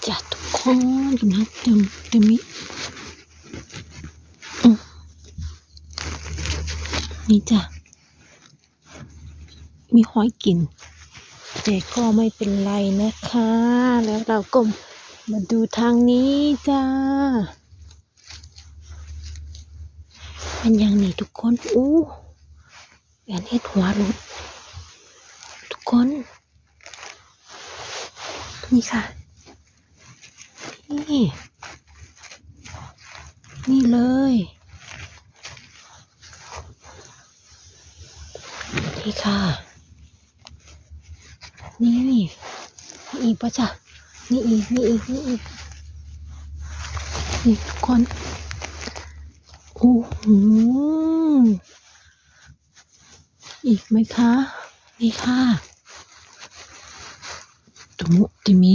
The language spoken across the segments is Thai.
จ้ะทุกคนกำลังเต็มนี่จ้ะมีหอยกินแต่ก็ไม่เป็นไรนะคะแล้วเราก็มาดูทางนี้จ้าเป็นอย่างนี้ทุกคนแอนเฮ็ดหัวรุดทุกคนนี่ค่ะนี่เลยนี่ค่ะนี่อีกปะจ๊ะนี่อีกนี่ทุกคนโอ้โหอีกไหมคะนี่ค่ะตุมุติมิ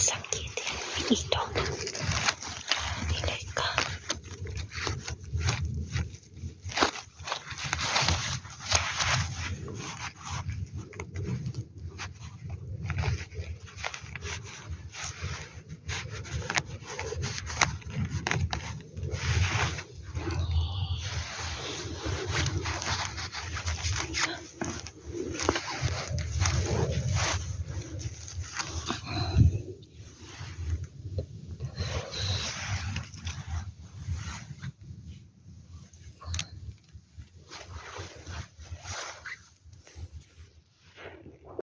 สังเกตอีกดอกนึงนี่เลยค่ะ